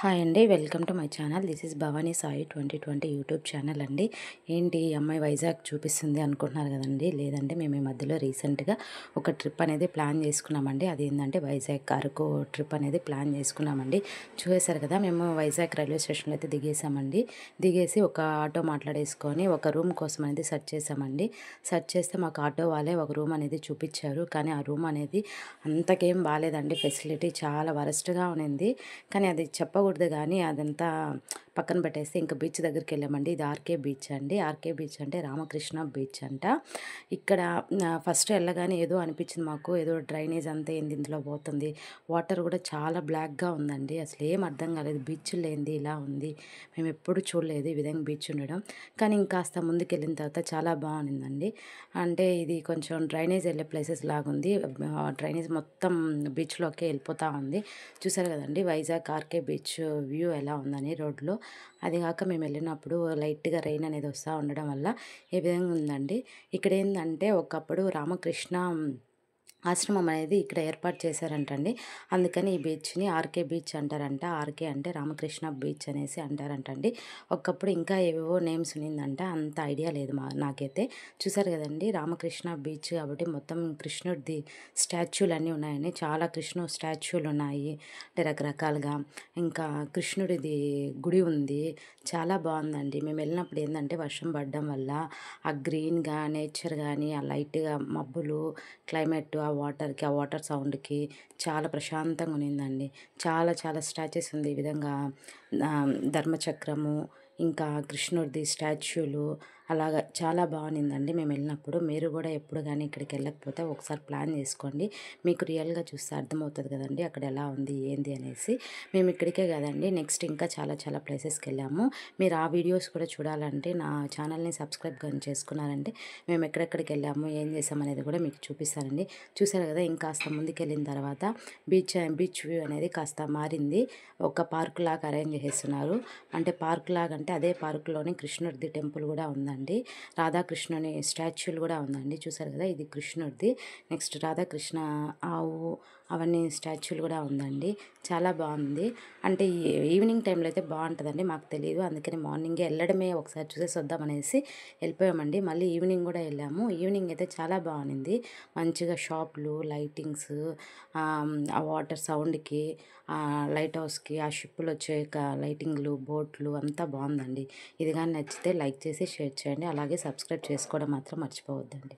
Hi అండి, welcome to my channel. This is Bhavani Sai 2020 YouTube channel అండి. ఏంటి ఈ అమ్మాయి వైజాగ్ చూపిస్తుంది అనుకుంటున్నారు కదండి. లేదంటే మేము ఈ మధ్యలో రీసెంట్గా ఒక ట్రిప్ అనేది ప్లాన్ చేసుకున్నామండి. అదేంటంటే వైజాగ్ అరకు ట్రిప్ అనేది ప్లాన్ చేసుకున్నామండి. చూసేశారు కదా, మేము వైజాగ్ రైల్వే స్టేషన్లో అయితే దిగేసామండి. దిగేసి ఒక ఆటో మాట్లాడేసుకొని ఒక రూమ్ కోసం అనేది సెర్చ్ చేసామండి. సెర్చ్ చేస్తే మాకు ఆటో వాళ్ళే ఒక రూమ్ అనేది చూపించారు. కానీ ఆ రూమ్ అనేది అంతకేం బాగాలేదండి. ఫెసిలిటీ చాలా వరస్ట్గా ఉన్నింది. కానీ అది చెప్పకూడదు, కానీ అదంతా పక్కన పెట్టేస్తే ఇంకా బీచ్ దగ్గరికి వెళ్ళామండి. ఇది ఆర్కే బీచ్ అండి. ఆర్కే బీచ్ అంటే రామకృష్ణ బీచ్ అంట. ఇక్కడ ఫస్ట్ వెళ్ళగానే ఏదో అనిపించింది మాకు, ఏదో డ్రైనేజ్ అంతా ఏంది ఇందులో పోతుంది, వాటర్ కూడా చాలా బ్లాక్గా ఉందండి. అసలు ఏం అర్థం కాలేదు, బీచ్ లేనిది ఇలా ఉంది. మేము ఎప్పుడు చూడలేదు ఈ విధంగా బీచ్ ఉండడం. కానీ ఇంకాస్త ముందుకు వెళ్ళిన తర్వాత చాలా బాగుండిందండి. అంటే ఇది కొంచెం డ్రైనేజ్ వెళ్ళే ప్లేసెస్ లాగుంది. డ్రైనేజ్ మొత్తం బీచ్లోకే వెళ్ళిపోతూ ఉంది. చూసారు కదండి వైజాగ్ ఆర్కే బీచ్ వ్యూ ఎలా ఉందని రోడ్లో. అది కాక మేము వెళ్ళినప్పుడు లైట్గా రెయిన్ అనేది వస్తూ ఉండడం వల్ల ఈ విధంగా ఉందండి. ఇక్కడ ఏంటంటే ఒకప్పుడు రామకృష్ణ ఆశ్రమం అనేది ఇక్కడ ఏర్పాటు చేశారంటండి. అందుకని ఈ బీచ్ని ఆర్కే బీచ్ అంటారంట. ఆర్కే అంటే రామకృష్ణ బీచ్ అనేసి అంటారంటండి. ఒకప్పుడు ఇంకా ఏవేవో నేమ్స్ ఉన్నిందంట, అంత ఐడియా లేదు నాకైతే. చూసారు కదండి రామకృష్ణ బీచ్ కాబట్టి మొత్తం కృష్ణుడిది స్టాచ్యూలు అన్నీ ఉన్నాయండి. చాలా కృష్ణు స్టాచ్యూలు ఉన్నాయి, అంటే రకరకాలుగా. ఇంకా కృష్ణుడిది గుడి ఉంది. చాలా బాగుందండి. మేము వెళ్ళినప్పుడు ఏంటంటే వర్షం పడడం వల్ల ఆ గ్రీన్గా నేచర్ కానీ, ఆ లైట్గా మబ్బులు, క్లైమేట్, ఆ వాటర్కి, ఆ వాటర్ సౌండ్కి చాలా ప్రశాంతంగా ఉన్నిందండి. చాలా చాలా స్టాచ్యూస్ ఉంది. ఈ విధంగా ధర్మచక్రము, ఇంకా కృష్ణుడిది స్టాచ్యూలు, అలాగా చాలా బాగుండిందండి మేము వెళ్ళినప్పుడు. మీరు కూడా ఎప్పుడు కానీ ఇక్కడికి వెళ్ళకపోతే ఒకసారి ప్లాన్ చేసుకోండి. మీకు రియల్గా చూస్తే అర్థమవుతుంది కదండి అక్కడ ఎలా ఉంది ఏంది అనేసి. మేము ఇక్కడికే కదండి, నెక్స్ట్ ఇంకా చాలా చాలా ప్లేసెస్కి వెళ్ళాము. మీరు ఆ వీడియోస్ కూడా చూడాలంటే నా ఛానల్ని సబ్స్క్రైబ్ కానీ చేసుకున్నారంటే మేము ఎక్కడెక్కడికి వెళ్ళాము, ఏం చేసాము అనేది కూడా మీకు చూపిస్తానండి. చూసారు కదా, ఇంకాస్త ముందుకెళ్ళిన తర్వాత బీచ్ వ్యూ అనేది కాస్త మారింది. ఒక పార్క్ లాగా అరేంజ్ చేసేస్తున్నారు. అంటే పార్క్ లాగా అంటే అదే పార్కులోనే కృష్ణుడిది టెంపుల్ కూడా ఉందండి. రాధాకృష్ణుని స్టాచ్యూలు కూడా ఉందండి. చూసారు కదా, ఇది కృష్ణుడిది. నెక్స్ట్ రాధాకృష్ణ ఆవు అవన్నీ స్టాచ్యూలు కూడా ఉందండి. చాలా బాగుంది. అంటే ఈవినింగ్ టైంలో అయితే బాగుంటుందండి. మాకు తెలియదు, అందుకని మార్నింగే వెళ్ళడమే, ఒకసారి చూసేసి వద్దామనేసి వెళ్ళిపోయామండి. మళ్ళీ ఈవినింగ్ కూడా వెళ్ళాము. ఈవినింగ్ అయితే చాలా బాగుంది. మంచిగా షాపులు, లైటింగ్స్, ఆ వాటర్ సౌండ్కి, ఆ లైట్ హౌస్కి, ఆ షిప్పులు వచ్చే లైటింగ్లు, బోట్లు అంతా బాగుందండి. ఇది కానీ నచ్చితే లైక్ చేసి షేర్ చేయండి. అలాగే సబ్స్క్రైబ్ చేసుకోవడం మాత్రం మర్చిపోవద్దండి.